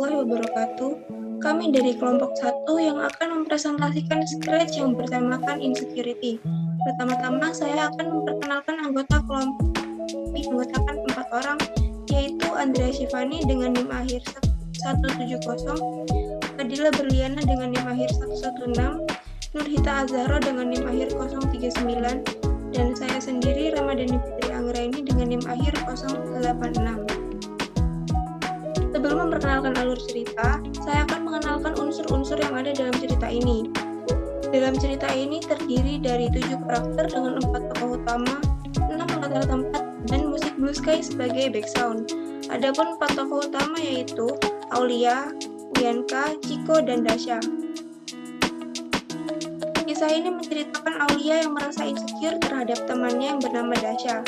warahmatullahi wabarakatuh. Kami dari kelompok 1 yang akan mempresentasikan Scratch yang bertemakan insecurity. Pertama-tama saya akan memperkenalkan anggota kelompok yang menggunakan 4 orang, yaitu Andrea Shivani dengan NIM akhir 170, Fadila Berliana dengan NIM akhir 116, Nurhita Azharo dengan NIM akhir 039, dan saya sendiri Ramadhani Fitri Anggraini dengan NIM akhir 086. Sebelum memperkenalkan alur cerita, saya akan mengenalkan unsur-unsur yang ada dalam cerita ini. Dalam cerita ini terdiri dari 7 karakter dengan 4 tokoh utama, 6 latar tempat, dan musik Blue Sky sebagai background. Adapun 4 tokoh utama yaitu Aulia, Bianca, Chico, dan Dasha. Kisah ini menceritakan Aulia yang merasa insecure terhadap temannya yang bernama Dasha.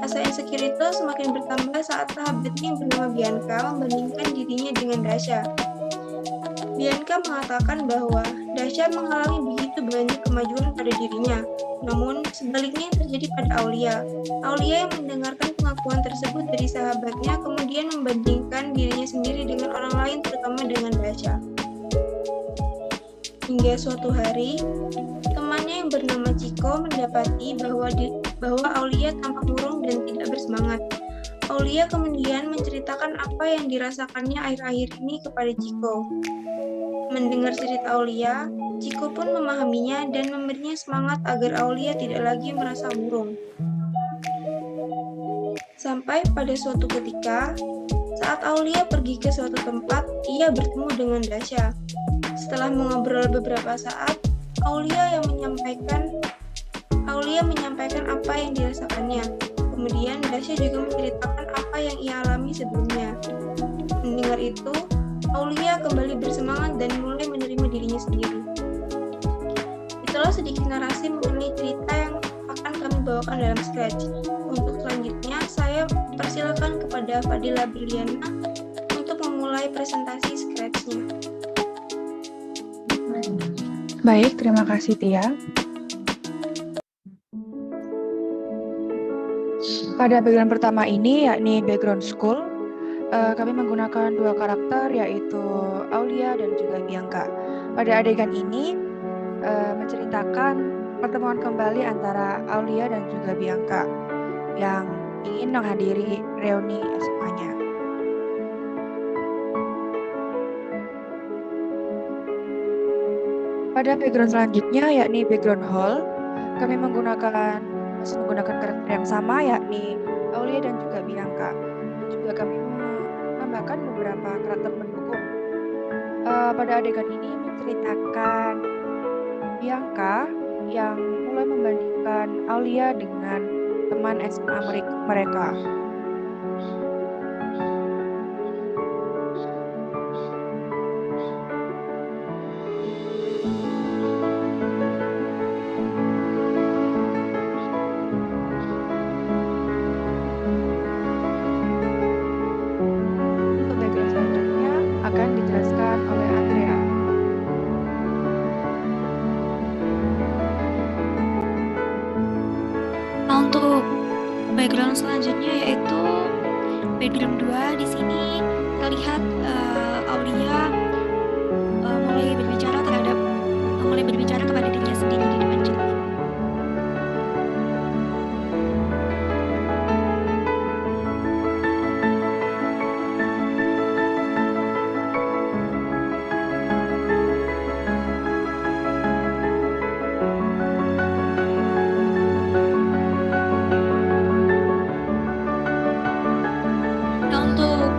Rasa insecure itu semakin bertambah saat sahabatnya yang bernama Bianca membandingkan dirinya dengan Dasha. Bianca mengatakan bahwa Dasha mengalami begitu banyak kemajuan pada dirinya, namun sebaliknya yang terjadi pada Aulia. Aulia yang mendengarkan pengakuan tersebut dari sahabatnya kemudian membandingkan dirinya sendiri dengan orang lain, terutama dengan Dasha. Hingga suatu hari, temannya yang bernama Chico mendapati bahwa Aulia tampak murung dan tidak bersemangat. Aulia kemudian menceritakan apa yang dirasakannya akhir-akhir ini kepada Chico. Mendengar cerita Aulia, Chico pun memahaminya dan memberinya semangat agar Aulia tidak lagi merasa murung. Sampai pada suatu ketika, saat Aulia pergi ke suatu tempat, ia bertemu dengan Dasha. Setelah mengobrol beberapa saat, Aulia menyampaikan apa yang dirasakannya. Kemudian Dasha juga menceritakan apa yang ia alami sebelumnya. Mendengar itu, Aulia kembali bersemangat dan mulai menerima dirinya sendiri. Itulah sedikit narasi mengenai cerita yang akan kami bawakan dalam Scratch. Untuk selanjutnya, saya persilakan kepada Fadila Berliana untuk memulai presentasi Scratch-nya. Baik, terima kasih Tia. Pada bagian pertama ini, yakni background school, kami menggunakan 2 karakter, yaitu Aulia dan juga Bianca. Pada adegan ini, menceritakan pertemuan kembali antara Aulia dan juga Bianca yang ingin menghadiri reuni SMA-nya. Pada background selanjutnya, yakni background hall, kami masih menggunakan karakter yang sama, yakni Aulia dan juga Bianca. Dan juga kami menambahkan beberapa karakter pendukung. Pada adegan ini menceritakan Bianca yang mulai membandingkan Aulia dengan teman SMA mereka. Untuk background selanjutnya akan dijelaskan oleh Andrea. Untuk background selanjutnya yaitu background 2, di sini terlihat Aulia mulai berbicara kepada dirinya sendiri di depan cermin. Nah, untuk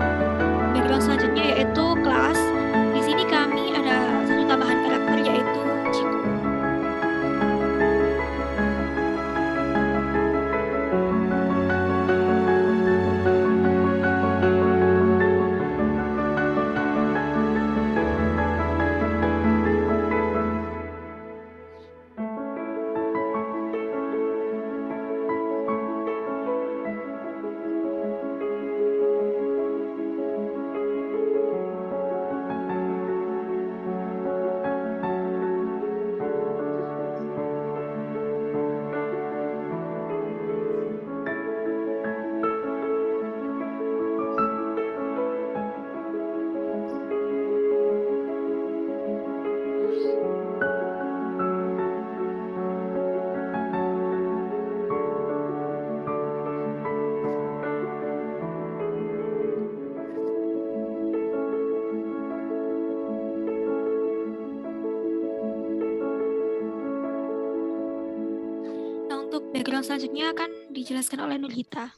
background selanjutnya akan dijelaskan oleh Nurhita.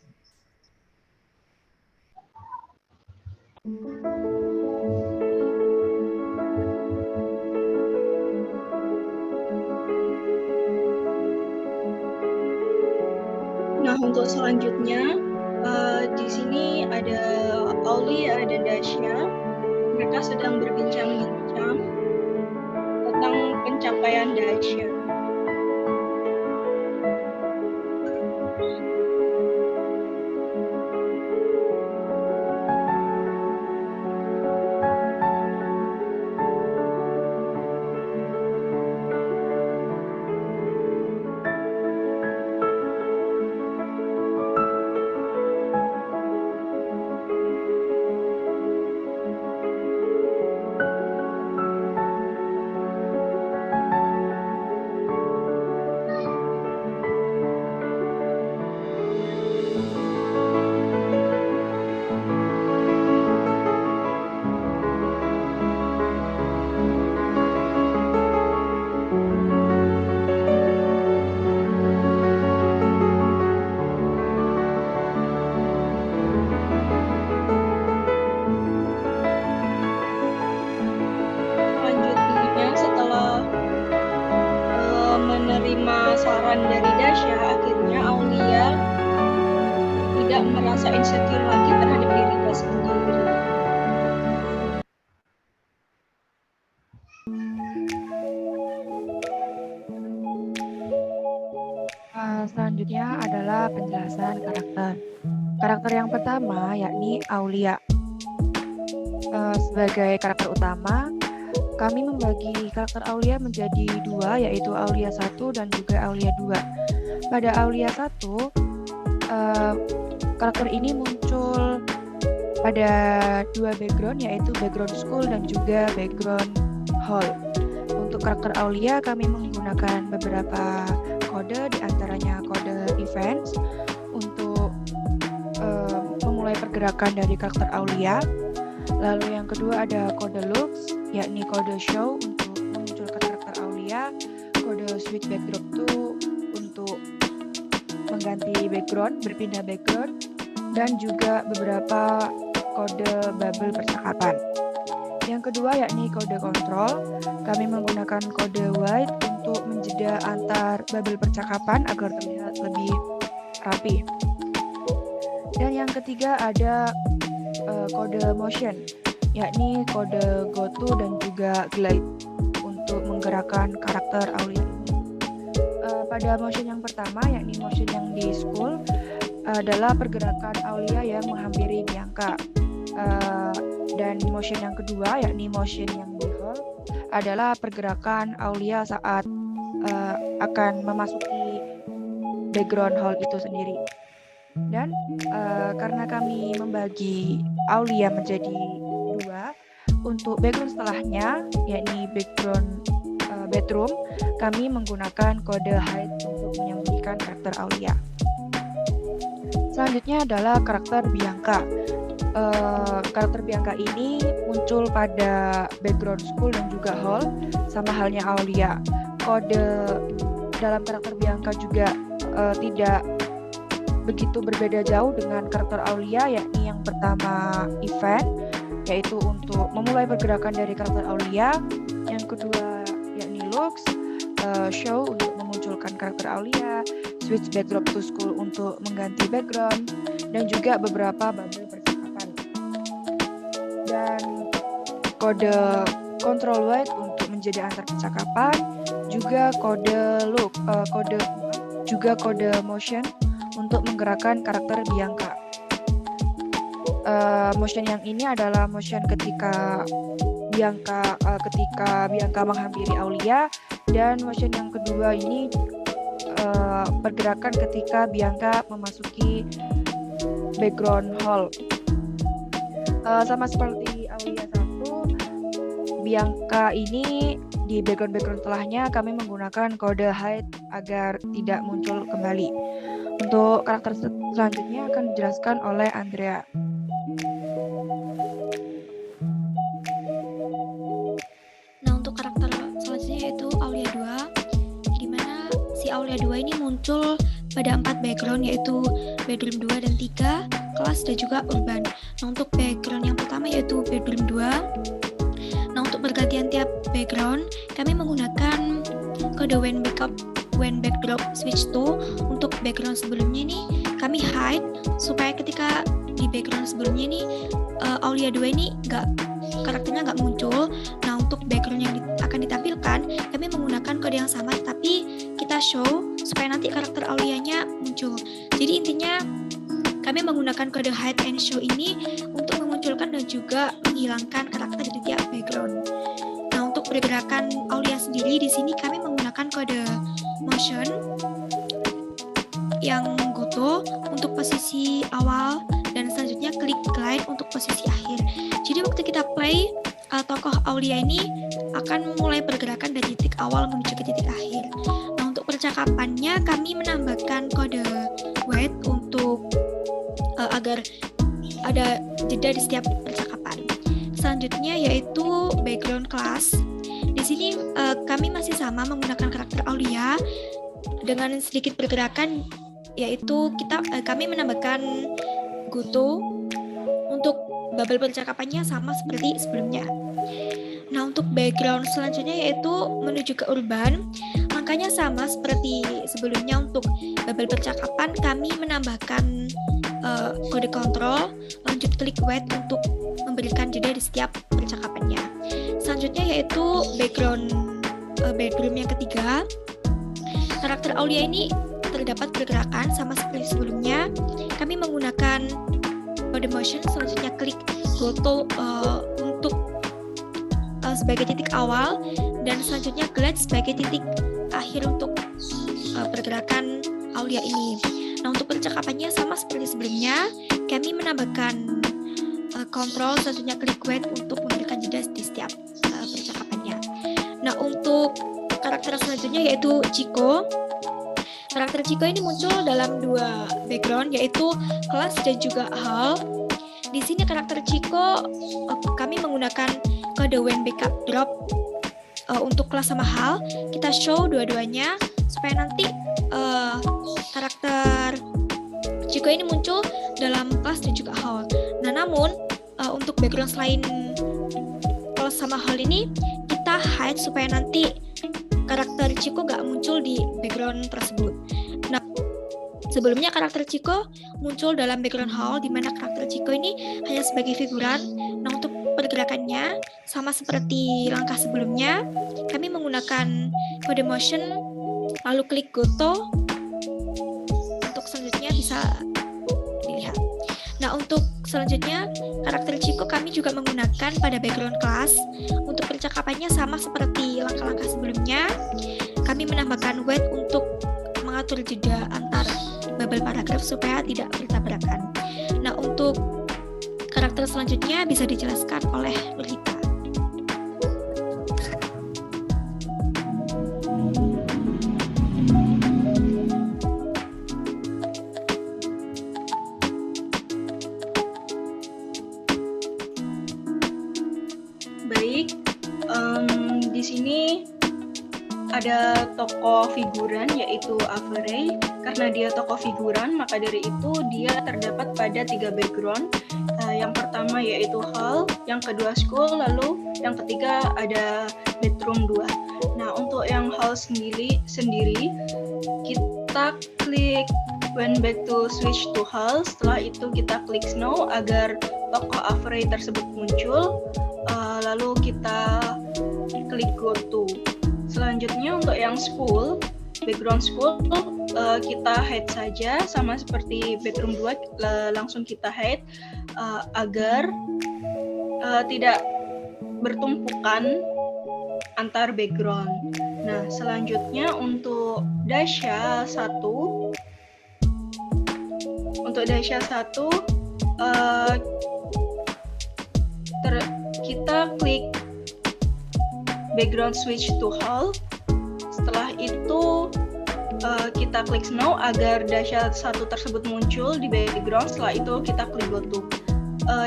Nah, untuk selanjutnya di sini ada Aulia dan Dasya. Mereka sedang berbincang-bincang tentang pencapaian Dasya. Selanjutnya, setelah menerima saran dari Dasya, akhirnya Aulia tidak merasa insecure lagi terhadap dirinya sendiri. Selanjutnya adalah penjelasan karakter. Karakter yang pertama yakni Aulia. Sebagai karakter utama, kami membagi karakter Aulia menjadi dua, yaitu Aulia 1 dan juga Aulia 2. Pada Aulia 1, karakter ini muncul pada dua background, yaitu background school dan juga background hall. Untuk karakter Aulia, kami menggunakan beberapa kode, diantaranya kode events untuk memulai pergerakan dari karakter Aulia. Lalu yang kedua ada kode looks, yakni kode show untuk memunculkan karakter Aulia, kode switch backdrop 2 untuk mengganti background, berpindah background, dan juga beberapa kode bubble percakapan. Yang kedua yakni kode control, kami menggunakan kode white untuk menjeda antar bubble percakapan agar terlihat lebih rapi. Dan yang ketiga ada kode motion, yakni kode go to dan juga glide untuk menggerakkan karakter Aulia ini. Pada motion yang pertama, yakni motion yang di school, adalah pergerakan Aulia yang menghampiri Bianca. Dan motion yang kedua, yakni motion yang di hall, adalah pergerakan Aulia saat akan memasuki background hall itu sendiri. Dan karena kami membagi Aulia menjadi dua, untuk background setelahnya, yakni background bedroom, kami menggunakan kode hide untuk menyembunyikan karakter Aulia. Selanjutnya adalah karakter Bianca. Karakter Bianca ini muncul pada background school dan juga hall, sama halnya Aulia. Kode dalam karakter Bianca juga tidak begitu berbeda jauh dengan karakter Aulia, yakni yang pertama event, yaitu untuk memulai pergerakan dari karakter Aulia. Yang kedua yakni looks, show untuk memunculkan karakter Aulia, switch backdrop to school untuk mengganti background, dan juga beberapa bubble percakapan. Dan kode control white untuk menjadi antar percakapan, juga kode look, kode motion untuk menggerakkan karakter Bianca. Motion yang ini adalah motion ketika Bianca menghampiri Aulia, dan motion yang kedua ini pergerakan ketika Bianca memasuki background hall. Sama seperti Aulia 1, Bianca ini di background setelahnya kami menggunakan kode hide agar tidak muncul kembali. Untuk karakter selanjutnya akan dijelaskan oleh Andrea. Nah, untuk karakter selanjutnya yaitu Aulia 2, di mana si Aulia 2 ini muncul pada 4 background, yaitu bedroom 2 dan 3, kelas dan juga urban. Nah, untuk background yang pertama yaitu bedroom 2. Nah, untuk pergantian tiap background, kami menggunakan kode when backdrop switch to. Untuk background sebelumnya ini kami hide supaya ketika di background sebelumnya ini Aulia 2 ini karakternya nggak muncul. Nah, untuk background yang akan ditampilkan, kami menggunakan kode yang sama, tapi kita show supaya nanti karakter Aulianya muncul. Jadi intinya kami menggunakan kode hide and show ini untuk memunculkan dan juga menghilangkan karakter dari tiap background. Nah, untuk pergerakan Aulia sendiri di sini kami menggunakan kode motion yang goto untuk posisi awal dan selanjutnya klik glide untuk posisi akhir. Jadi waktu kita play, tokoh Aulia ini akan mulai pergerakan dari titik awal menuju ke titik akhir. Nah, untuk percakapannya kami menambahkan kode wait untuk agar ada jeda di setiap percakapan. Selanjutnya yaitu background class. Di sini kami masih sama menggunakan karakter Aulia dengan sedikit pergerakan, yaitu kami menambahkan goto untuk bubble percakapannya sama seperti sebelumnya. Nah, untuk background selanjutnya yaitu menuju ke urban. Langkahnya sama seperti sebelumnya. Untuk bubble percakapan kami menambahkan kode kontrol, lanjut klik wait untuk memberikan jeda di setiap percakapannya. Selanjutnya yaitu background bedroom yang ketiga. Karakter Aulia ini terdapat pergerakan sama seperti sebelumnya. Kami menggunakan kode motion, selanjutnya klik goto untuk sebagai titik awal, dan selanjutnya glide sebagai titik akhir untuk pergerakan Aulia ini. Nah, untuk percakapannya sama seperti sebelumnya, kami menambahkan kontrol, selanjutnya klik wait untuk memberikan jeda di setiap percakapannya. Nah, untuk karakter selanjutnya yaitu Chico. Karakter Chico ini muncul dalam 2 background, yaitu kelas dan juga hall. Di sini karakter Chico kami menggunakan kode when backup drop untuk kelas sama hall. Kita show dua-duanya supaya nanti karakter Chico ini muncul dalam kelas dan juga hall. Nah, namun untuk background selain kelas sama hall ini kita hide supaya nanti karakter Chico gak muncul di background tersebut. Nah, sebelumnya karakter Chico muncul dalam background hall, di mana karakter Chico ini hanya sebagai figuran. Nah, untuk pergerakannya sama seperti langkah sebelumnya, kami menggunakan kode motion, lalu klik goto untuk selanjutnya bisa dilihat. Nah, untuk selanjutnya karakter Chico kami juga menggunakan pada background class. Untuk percakapannya sama seperti langkah-langkah sebelumnya, kami menambahkan wait untuk mengatur jeda antar bubble paragraf supaya tidak bertabrakan. Nah, untuk karakter selanjutnya bisa dijelaskan oleh Nurhita. Baik, di sini ada tokoh figuran yaitu Avery. Karena dia tokoh figuran, maka dari itu dia terdapat pada 3 background. Yang pertama yaitu hall, yang kedua school, lalu yang ketiga ada bedroom 2. Nah, untuk yang hall sendiri kita klik when back to switch to hall. Setelah itu kita klik snow agar tokoh Avery tersebut muncul. Lalu kita klik go to. Selanjutnya untuk yang school, background school, kita hide saja sama seperti bedroom 2, langsung kita hide agar tidak bertumpukan antar background. Nah, selanjutnya untuk Dasha 1, kita klik background switch to hall. Setelah itu kita klik snow agar Dasha 1 tersebut muncul di background. Setelah itu kita klik go to.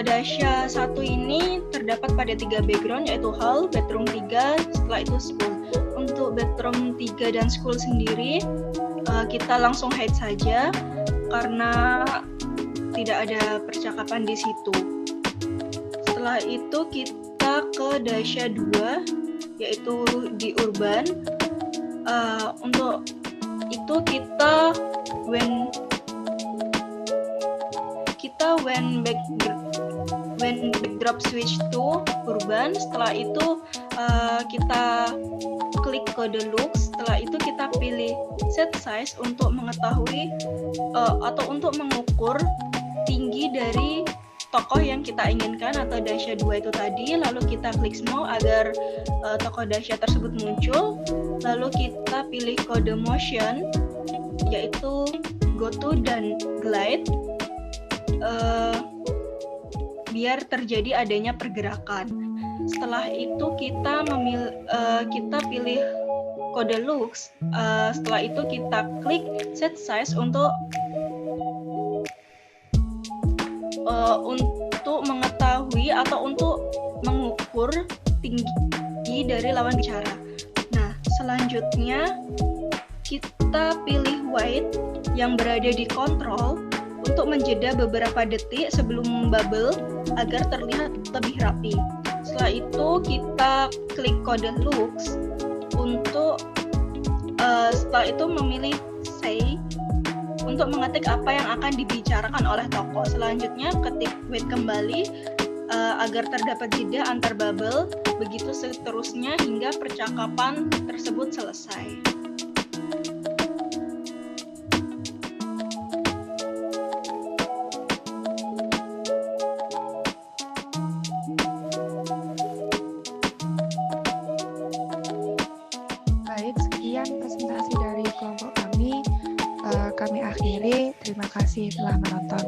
Dasha 1 ini terdapat pada 3 background yaitu hall, bedroom 3, setelah itu school. Untuk bedroom 3 dan school sendiri kita langsung hide saja karena tidak ada percakapan di situ. Setelah itu kita ke Dasha 2, yaitu di urban. Untuk itu kita when backdrop switch to urban. Setelah itu kita klik kode looks. Setelah itu kita pilih set size untuk mengetahui atau untuk mengukur tinggi dari tokoh yang kita inginkan atau Dasha 2 itu tadi. Lalu kita klik small agar tokoh Dasha tersebut muncul. Lalu kita pilih kode motion, yaitu go to dan glide, biar terjadi adanya pergerakan. Setelah itu kita pilih kode looks. Setelah itu kita klik set size untuk mengetahui atau untuk mengukur tinggi dari lawan bicara. Nah, selanjutnya kita pilih white yang berada di control untuk menjeda beberapa detik sebelum bubble agar terlihat lebih rapi. Setelah itu kita klik kode looks untuk setelah itu memilih say untuk mengetik apa yang akan dibicarakan oleh tokoh. Selanjutnya ketik wait kembali agar terdapat jeda antar bubble, begitu seterusnya hingga percakapan tersebut selesai. Baik, sekian presentasi dari kelompok kami. Kami akhiri. Terima kasih telah menonton.